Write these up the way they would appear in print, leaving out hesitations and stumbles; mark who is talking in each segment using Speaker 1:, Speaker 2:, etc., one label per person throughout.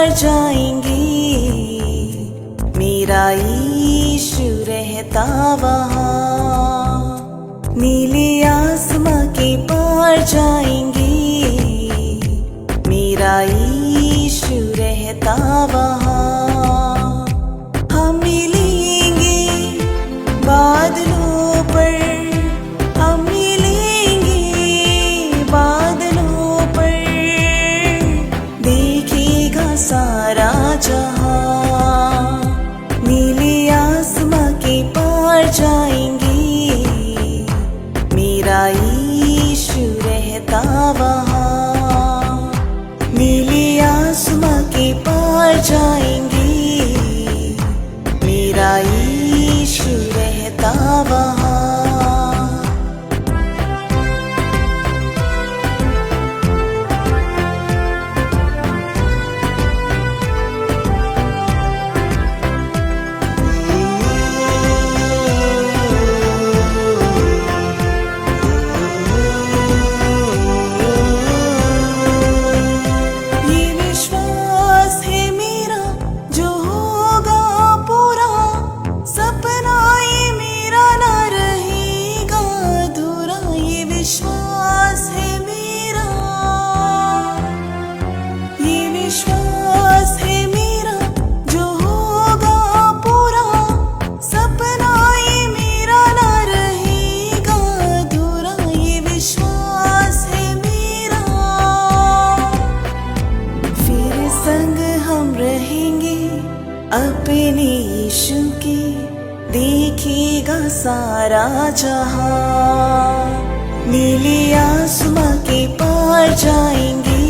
Speaker 1: पार जाएंगे, मेरा यीशु रहता वहाँ। नीले आसमां के पार जाएंगे, मेरा यीशु रहता वहाँ। हम मिलेंगे बादलों पर, हम मिलेंगे बादलों पर, देखेगा सारा जहां। नीले आसमां के पार जाएंगे, मेरा यीशु रहता वहाँ। नीले आसमां के पार जाएंगे, मेरा यीशु रहता वहाँ। अपने यीशु की देखेगा सारा जहां। नीले आसमां के पार जाएंगे,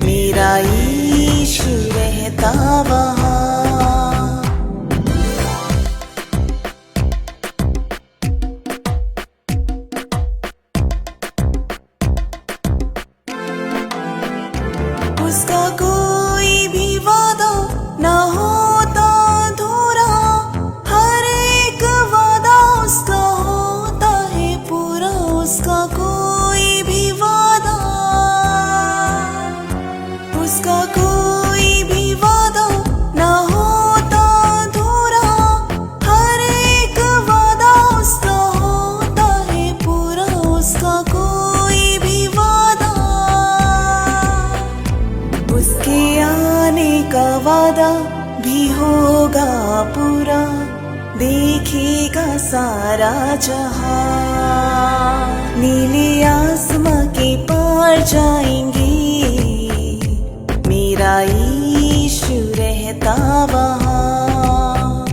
Speaker 1: मेरा यीशु रहता वहाँ। उसका कोई भी वादा ना होता अधूरा, हर एक वादा उसका होता है पूरा। उसका कोई भी वादा, उसका कोई भी वादा ना होता अधूरा, हर एक वादा उसका होता है पूरा। उसका कोई भी वादा, उसके आने का वादा भी होगा पूरा, देखेगा सारा जहां। नीले आसमां के पार जाएंगे, मेरा यीशु रहता वहाँ।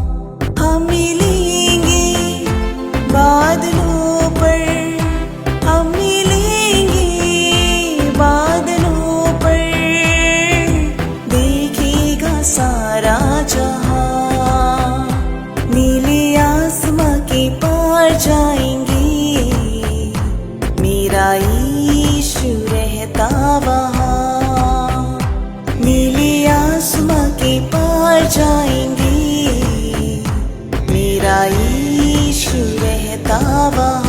Speaker 1: हम मिलेंगे बादलों पर, हम मिलेंगे बादलों पर, देखेगा सारा जहां। नीले आसमां के पार जाएंगे, मेरा यीशु रहता वहाँ। नीले आसमां के पार जाएंगे, मेरा यीशु रहता वहाँ।